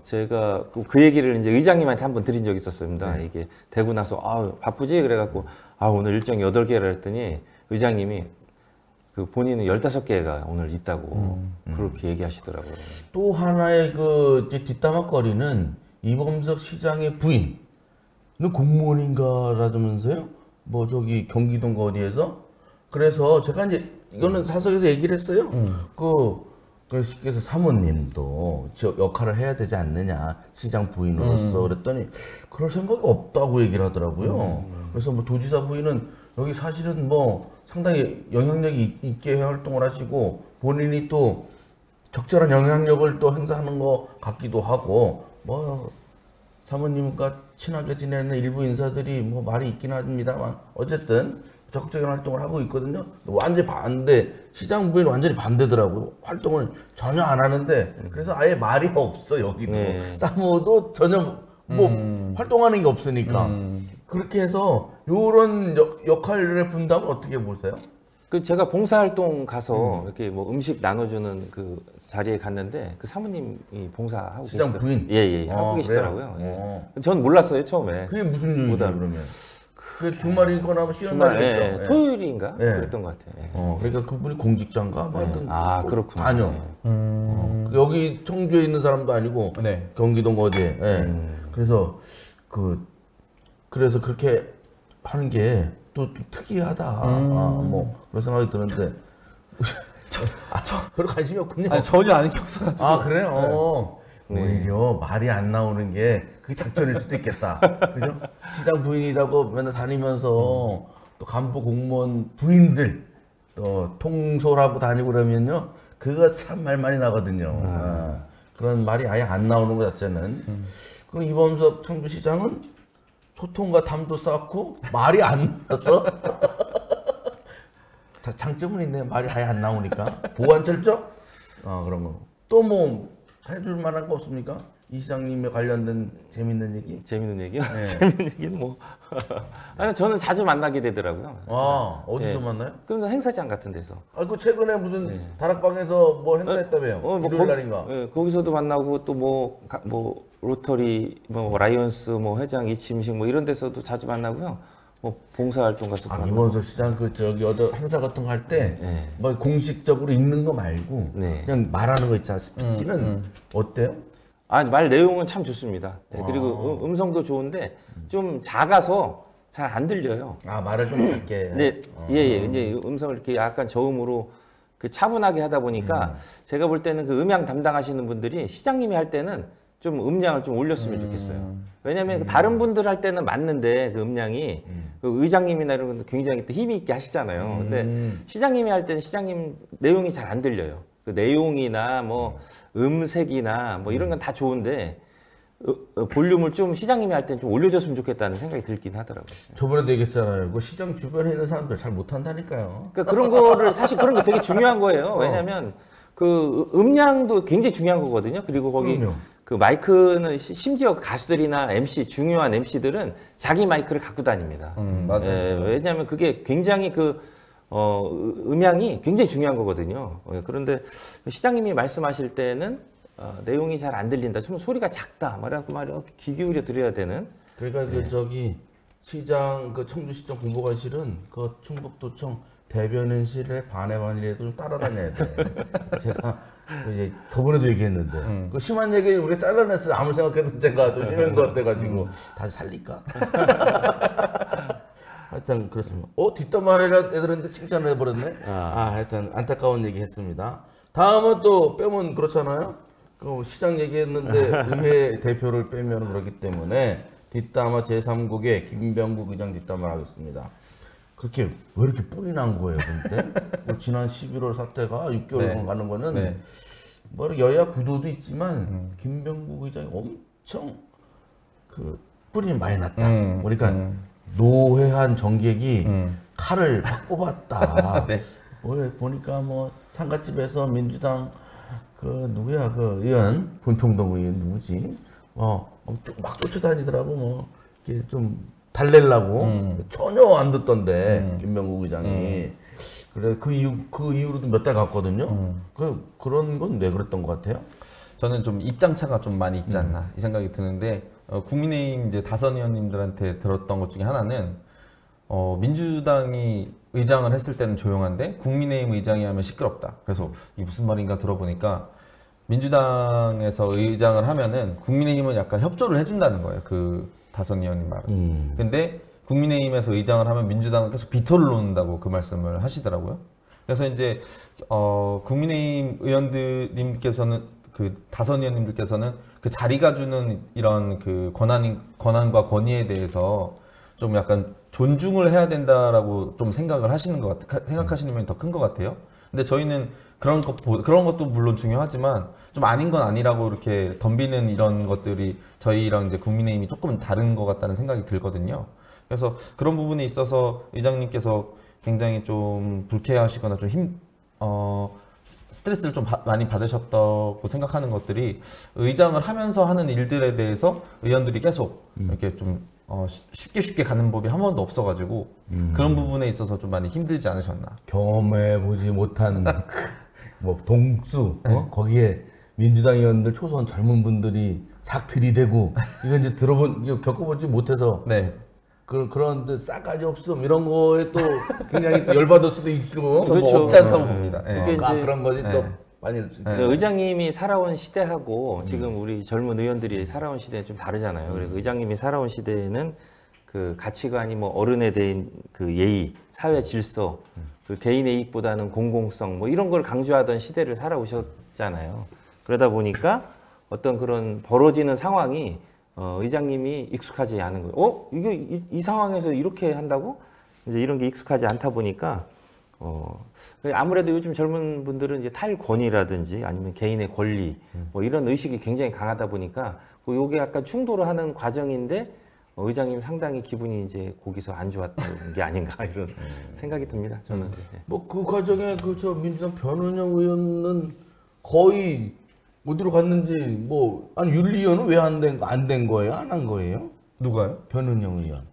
제가 그 얘기를 이제 의장님한테 한번 드린 적이 있었습니다. 이게 되고 나서 바쁘지 그래갖고 오늘 일정이 8개라 했더니 의장님이 그 본인은 15개가 오늘 있다고 그렇게 얘기하시더라고요. 또 하나의 그 이제 뒷담화거리는 이범석 시장의 부인, 너 공무원인가라면서요? 뭐 저기 경기도인가 어디에서? 그래서 제가 이제 이거는 사석에서 얘기를 했어요. 그래서 쉽게 해서 사모님도 저 역할을 해야 되지 않느냐 시장 부인으로서 그랬더니 그럴 생각이 없다고 얘기를 하더라고요. 그래서 뭐 도지사 부인은 여기 사실은 뭐 상당히 영향력이 있게 활동을 하시고 본인이 또 적절한 영향력을 또 행사하는 것 같기도 하고 뭐 사모님과 친하게 지내는 일부 인사들이 뭐 말이 있긴 합니다만 어쨌든 적극적인 활동을 하고 있거든요. 완전히 반대, 시장 부인 완전히 반대더라고요. 활동을 전혀 안 하는데 그래서 아예 말이 없어 여기도. 네. 사모도 전혀 뭐 활동하는 게 없으니까 그렇게 해서 요런 역할의 분담을 어떻게 보세요? 그 제가 봉사활동 가서 이렇게 뭐 음식 나눠주는 그 자리에 갔는데 그 사모님이 봉사하고 시장 계시더라고요. 부인? 예, 하고 그래요? 계시더라고요. 예. 전 몰랐어요 처음에. 그게 무슨 요일이에요 보다- 그러면? 그게 주말이거나 뭐 쉬는 주말, 날이겠죠. 예. 토요일인가 예. 그랬던 것 같아요. 예. 그러니까 그분이 공직자인가? 뭐 하여튼 뭐 그렇구나. 다녀. 예. 여기 청주에 있는 사람도 아니고 네. 경기도 어디에. 예. 그래서 그래서 그렇게 하는 게 또 특이하다. 뭐 그런 생각이 드는데 별로 관심이 없군요. 전혀 아는 게 없어가지고. 그래요? 오히려 말이 안 나오는 게 그게 작전일 수도 있겠다. 그죠? 시장 부인이라고 맨날 다니면서 또 간부 공무원 부인들 또 통솔하고 다니고 그러면요. 그거 참 말 많이 나거든요. 그런 말이 아예 안 나오는 것 자체는. 그럼 이범석 청주시장은 소통과 담도 쌓고 말이 안 나서 장점은 있네요. 말이 아예 안 나오니까. 보안 철저? 그런 거. 또 뭐 해줄 만한 거 없습니까? 이 시장님에 관련된 재밌는 얘기? 재밌는 얘기요? 재밌는 얘기는 뭐 아니 저는 자주 만나게 되더라고요. 아 어디서 예. 만나요? 그럼 행사장 같은 데서. 아 그 최근에 무슨 다락방에서 뭐 행사했다며요? 뭐 일요일 날인가? 예, 거기서도 만나고 또 뭐 로터리 뭐 라이온스 뭐 회장 이침식 뭐 이런 데서도 자주 만나고요. 뭐 봉사활동 같은 거. 아 이번석 시장 그 저기 어디 행사 같은 거 할 때 뭐 공식적으로 읽는 거 말고 네. 그냥 말하는 거 있잖아. 스피치는 어때요? 아니 말 내용은 참 좋습니다. 예, 그리고 음성도 좋은데 좀 작아서 잘 안 들려요. 아 말을 좀 작게. 네, 예. 이제 음성을 이렇게 약간 저음으로 그 차분하게 하다 보니까 제가 볼 때는 그 음향 담당하시는 분들이 시장님이 할 때는 좀 음량을 좀 올렸으면 좋겠어요. 왜냐하면 다른 분들 할 때는 맞는데 그 음량이 그 의장님이나 이런 분들 굉장히 또 힘이 있게 하시잖아요. 근데 시장님이 할 때는 시장님 내용이 잘 안 들려요. 그 내용이나 뭐 음색이나 뭐 이런 건 다 좋은데 볼륨을 좀 시장님이 할 때는 좀 올려줬으면 좋겠다는 생각이 들긴 하더라고요. 저번에도 얘기했잖아요. 그 시장 주변에 있는 사람들 잘 못한다니까요. 그러니까 그런 거를 사실 그런 게 되게 중요한 거예요. 왜냐하면 그 음량도 굉장히 중요한 거거든요. 그리고 거기 그럼요. 그 마이크는 심지어 가수들이나 MC 중요한 MC들은 자기 마이크를 갖고 다닙니다. 맞아요. 예, 왜냐하면 그게 굉장히 음향이 굉장히 중요한 거거든요. 그런데 시장님이 말씀하실 때는 내용이 잘 안 들린다. 좀 소리가 작다. 말하고 귀 기울여 들어야 되는. 그러니까 그 저기 시장 그 청주시청 공보관실은 그 충북도청 대변인실의 반의 반이라도 좀 따라다녀야 돼. 제가 이제 저번에도 얘기했는데 그 심한 얘기 우리가 잘라냈어요. 아무 생각해도 제가 좀 심한 것 같아가지고 다시 살릴까? 하여튼 그렇습니다. 뒷담화 애들한테 칭찬을 해버렸네. 하여튼 안타까운 얘기 했습니다. 다음은 또 빼면 그렇잖아요. 그 시장 얘기했는데 의회 대표를 빼면 그렇기 때문에 뒷담화 제3국의 김병국 의장 뒷담화 하겠습니다. 그렇게 왜 이렇게 뿔이 난 거예요, 근데? 지난 11월 사태가 6개월간 가는 거는 뭐 여야 구도도 있지만 김병국 의장이 엄청 그 뿔이 많이 났다. 그러니까 노회한 정객이 칼을 확 뽑았다. 보니까 뭐 상가집에서 민주당 그 누구야 그 의원 본평동 의원 누구지? 막 쫓아다니더라고 뭐 이렇게 좀 달래려고 전혀 안 듣던데 김명국 의장이 그래 그 이후로도 몇 달 갔거든요. 그런 건 왜 그랬던 것 같아요? 저는 좀 입장차가 좀 많이 있지 않나 이 생각이 드는데 국민의힘 이제 다선 의원님들한테 들었던 것 중에 하나는 민주당이 의장을 했을 때는 조용한데 국민의힘 의장이 하면 시끄럽다. 그래서 이게 무슨 말인가 들어보니까 민주당에서 의장을 하면은 국민의힘은 약간 협조를 해준다는 거예요. 그 다선 의원님 말은. 근데 국민의힘에서 의장을 하면 민주당은 계속 비토를 놓는다고 그 말씀을 하시더라고요. 그래서 이제 국민의힘 의원님께서는 그 다선 의원님들께서는 그 자리가 주는 이런 그 권한과 권위에 대해서 좀 약간 존중을 해야 된다라고 좀 생각을 하시는 것 생각하시는 면이 더 큰 것 같아요. 근데 저희는 그런 것도 물론 중요하지만 좀 아닌 건 아니라고 이렇게 덤비는 이런 것들이 저희랑 이제 국민의힘이 조금 다른 것 같다는 생각이 들거든요. 그래서 그런 부분에 있어서 의장님께서 굉장히 좀 불쾌하시거나 좀 스트레스를 좀 많이 받으셨다고 생각하는 것들이 의장을 하면서 하는 일들에 대해서 의원들이 계속 이렇게 좀 쉽게 가는 법이 한 번도 없어가지고 그런 부분에 있어서 좀 많이 힘들지 않으셨나. 경험해보지 못한 뭐 동수 거기에 민주당 의원들 초선 젊은 분들이 싹 들이대고 이거 이제 겪어보지 못해서 그런 싸가지 없음 이런 거에 또 굉장히 또 열받을 수도 있고 뭐 없지 않다고 봅니다. 그런 거지 또 많이 의장님이 살아온 시대하고 지금 우리 젊은 의원들이 살아온 시대는 좀 다르잖아요. 그래서 의장님이 살아온 시대에는 그 가치관이 뭐 어른에 대한 그 예의, 사회 질서, 그 개인의 이익보다는 공공성 뭐 이런 걸 강조하던 시대를 살아오셨잖아요. 그러다 보니까 어떤 그런 벌어지는 상황이 의장님이 익숙하지 않은 거예요. 이게 이 상황에서 이렇게 한다고? 이제 이런 게 익숙하지 않다 보니까 아무래도 요즘 젊은 분들은 이제 탈권위라든지 아니면 개인의 권리 뭐 이런 의식이 굉장히 강하다 보니까 요게 약간 충돌하는 과정인데 의장님 상당히 기분이 이제 거기서 안 좋았던 게 아닌가 이런 생각이 듭니다. 저는. 뭐 그 과정에 저 민주당 변은영 의원은 거의 어디로 갔는지 뭐 아니 윤리위원은 왜 안 된 거예요? 안 한 거예요? 누가요? 변은영 의원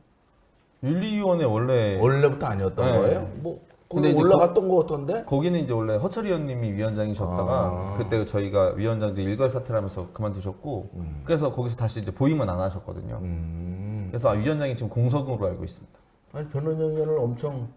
윤리위원회 원래 원래부터 아니었던 네. 거예요? 뭐 근데 거기 이제 올라갔던 거 같던데? 거기는 이제 원래 허철 의원님이 위원장이셨다가 그때 저희가 위원장직 일괄 사퇴를 하면서 그만두셨고 그래서 거기서 다시 이제 보임은 안 하셨거든요. 그래서 위원장이 지금 공석으로 알고 있습니다. 아니 변은영 의원을 엄청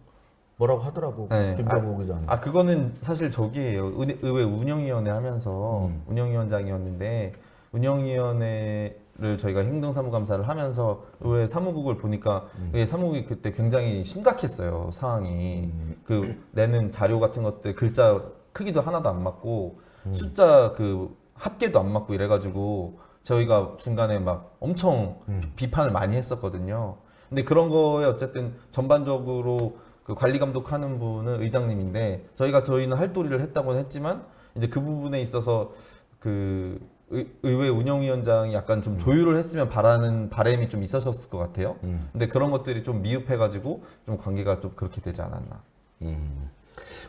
뭐라고 하더라고 네. 김병호 기자는. 그거는 사실 저기예요. 의회 운영위원회 하면서 운영위원장이었는데 운영위원회를 저희가 행정사무감사를 하면서 의회 사무국을 보니까 의회 사무국이 그때 굉장히 심각했어요. 상황이. 그 내는 자료 같은 것들 글자 크기도 하나도 안 맞고 숫자 그 합계도 안 맞고 이래가지고 저희가 중간에 막 엄청 비판을 많이 했었거든요. 근데 그런 거에 어쨌든 전반적으로 그 관리 감독하는 분은 의장님인데 저희는 할도리를 했다고는 했지만 이제 그 부분에 있어서 그 의회 운영위원장이 약간 좀 조율을 했으면 바라는 바람이 좀 있으셨을 것 같아요. 근데 그런 것들이 좀 미흡해가지고 좀 관계가 좀 그렇게 되지 않았나.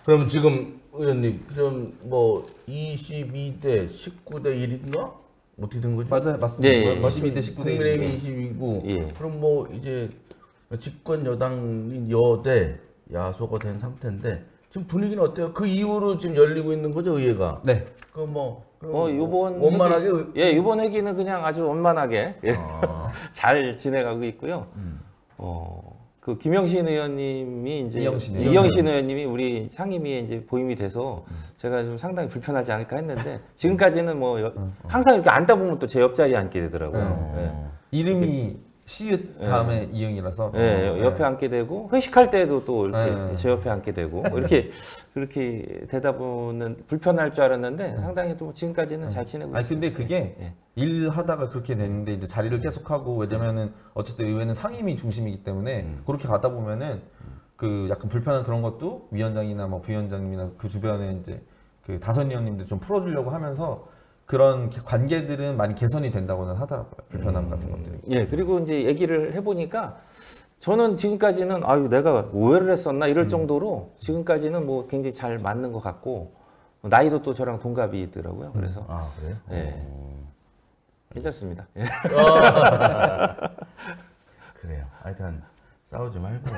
그럼 지금 의원님 좀 뭐 22대 19대 1인가 어떻게 된 거죠? 맞아요, 맞습니다. 예, 예. 22대 19대 국민의힘이 22고 예. 그럼 뭐 이제 집권 여당인 여대 야소가 된 상태인데 지금 분위기는 어때요? 그 이후로 지금 열리고 있는 거죠 의회가? 네. 이번 원만하게 이번 회기는 그냥 아주 원만하게 잘 지내가고 있고요. 그 김영신 의원님이 이제 이영신 의원님이 우리 상임위에 이제 보임이 돼서 제가 좀 상당히 불편하지 않을까 했는데 지금까지는 뭐 항상 이렇게 앉다 보면 또 제 옆자리에 앉게 되더라고요. 예. 이름이 시읒 다음에 이응이라서 예, 옆에 앉게 되고 회식할 때도 또 이렇게 네. 제 옆에 앉게 되고 이렇게 그렇게 되다 보면 불편할 줄 알았는데 상당히 또 지금까지는 잘 지내고 있습니다. 근데 그게 예. 일하다가 그렇게 됐는데 이제 자리를 계속하고 왜냐면은 어쨌든 의회는 상임위 중심이기 때문에 그렇게 가다 보면은 그 약간 불편한 그런 것도 위원장이나 뭐 부위원장님이나 그 주변에 이제 그 다선 의원님들 좀 풀어주려고 하면서 그런 관계들은 많이 개선이 된다고는 하더라고요. 불편함 같은 것들이. 예, 그리고 이제 얘기를 해보니까 저는 지금까지는 아유 내가 오해를 했었나 이럴 정도로 지금까지는 뭐 굉장히 잘 맞는 것 같고 나이도 또 저랑 동갑이더라고요. 그래서 그래요? 예, 괜찮습니다. 예. 그래요. 하여튼 싸우지 말고.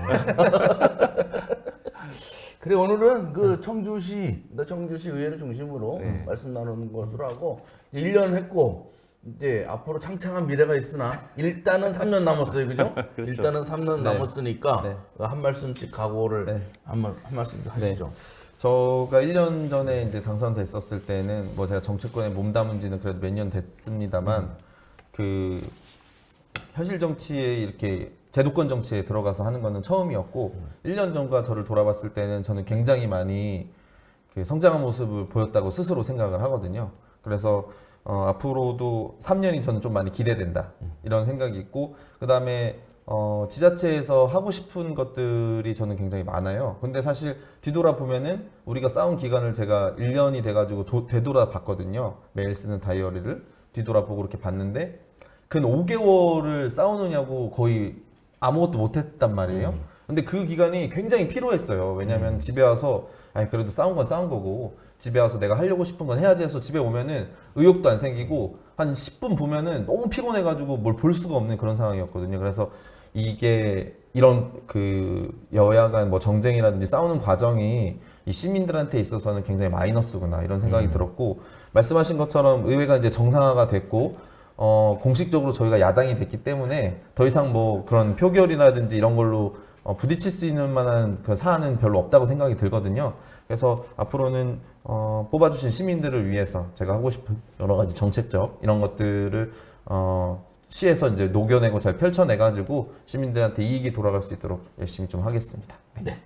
그래 오늘은 그 청주시 의회를 중심으로 말씀 나누는 것으로 하고 이제 1년 했고 이제 앞으로 창창한 미래가 있으나 일단은 3년 남았어요, 그죠? 그렇죠. 일단은 3년 네. 남았으니까 네. 한 말씀씩 각오를 네. 한 말씀씩 하시죠. 저가 1년 전에 이제 당선됐었을 때는 뭐 제가 정치권에 몸담은 지는 그래도 몇 년 됐습니다만 그 현실 정치에 이렇게 제도권 정치에 들어가서 하는 거는 처음이었고 1년 전과 저를 돌아봤을 때는 저는 굉장히 많이 그 성장한 모습을 보였다고 스스로 생각을 하거든요. 그래서 앞으로도 3년이 저는 좀 많이 기대된다 이런 생각이 있고 그 다음에 지자체에서 하고 싶은 것들이 저는 굉장히 많아요. 근데 사실 뒤돌아보면은 우리가 싸운 기간을 제가 1년이 돼가지고 되돌아 봤거든요. 매일 쓰는 다이어리를 뒤돌아보고 이렇게 봤는데 근 5개월을 싸우느냐고 거의 아무것도 못했단 말이에요. 근데 그 기간이 굉장히 피로했어요. 왜냐면 집에 와서 그래도 싸운 건 싸운 거고 집에 와서 내가 하려고 싶은 건 해야지 해서 집에 오면은 의욕도 안 생기고 한 10분 보면은 너무 피곤해가지고 뭘 볼 수가 없는 그런 상황이었거든요. 그래서 이게 이런 그 여야 간 뭐 정쟁이라든지 싸우는 과정이 이 시민들한테 있어서는 굉장히 마이너스구나 이런 생각이 들었고 말씀하신 것처럼 의회가 이제 정상화가 됐고 공식적으로 저희가 야당이 됐기 때문에 더 이상 뭐 그런 표결이라든지 이런 걸로 부딪힐 수 있는 만한 그 사안은 별로 없다고 생각이 들거든요. 그래서 앞으로는 뽑아주신 시민들을 위해서 제가 하고 싶은 여러 가지 정책적 이런 것들을 시에서 이제 녹여내고 잘 펼쳐내가지고 시민들한테 이익이 돌아갈 수 있도록 열심히 좀 하겠습니다. 네.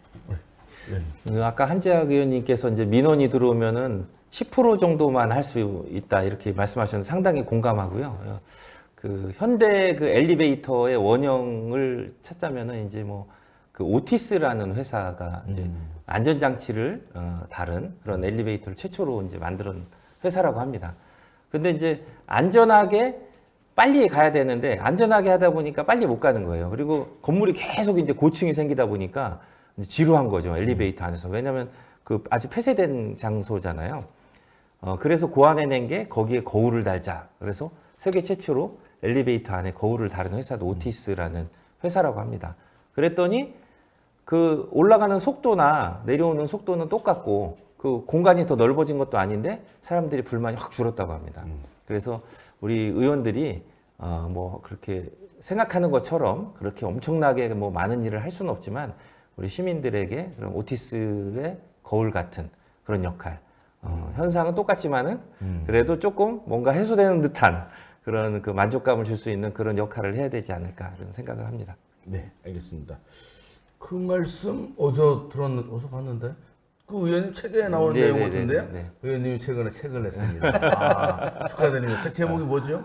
아까 한재학 의원님께서 이제 민원이 들어오면은 10% 정도만 할 수 있다 이렇게 말씀하셨는데 상당히 공감하고요. 그 현대 그 엘리베이터의 원형을 찾자면은 이제 뭐 그 오티스라는 회사가 이제 안전장치를 다른 그런 엘리베이터를 최초로 이제 만든 회사라고 합니다. 근데 이제 안전하게 빨리 가야 되는데 안전하게 하다 보니까 빨리 못 가는 거예요. 그리고 건물이 계속 이제 고층이 생기다 보니까 이제 지루한 거죠. 엘리베이터 안에서. 왜냐하면 그 아주 폐쇄된 장소잖아요. 그래서 고안해낸 게 거기에 거울을 달자. 그래서 세계 최초로 엘리베이터 안에 거울을 다는 회사도 오티스라는 회사라고 합니다. 그랬더니 그 올라가는 속도나 내려오는 속도는 똑같고 그 공간이 더 넓어진 것도 아닌데 사람들이 불만이 확 줄었다고 합니다. 그래서 우리 의원들이 뭐 그렇게 생각하는 것처럼 그렇게 엄청나게 뭐 많은 일을 할 수는 없지만 우리 시민들에게 그런 오티스의 거울 같은 그런 역할, 현상은 똑같지만은 그래도 조금 뭔가 해소되는 듯한 그런 그 만족감을 줄 수 있는 그런 역할을 해야 되지 않을까 이런 생각을 합니다. 네, 알겠습니다. 그 말씀 어디서 봤는데 그 의원님 책에 나오는 내용 같은데요? 의원님이 최근에 책을 냈습니다. 축하드립니다. 책 제목이 뭐죠?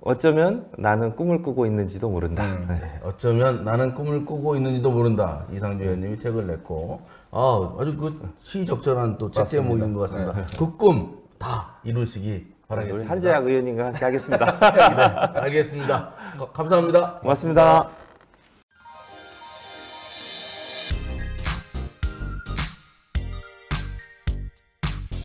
어쩌면 나는 꿈을 꾸고 있는지도 모른다. 네, 어쩌면 나는 꿈을 꾸고 있는지도 모른다. 이상주 의원님이 책을 냈고 아주 그 시적절한 또 책 제목인 것 같습니다. 그 꿈 다 이루시기 바라겠습니다. 한재학 의원님과 함께 하겠습니다. 알겠습니다. 감사합니다. 고맙습니다.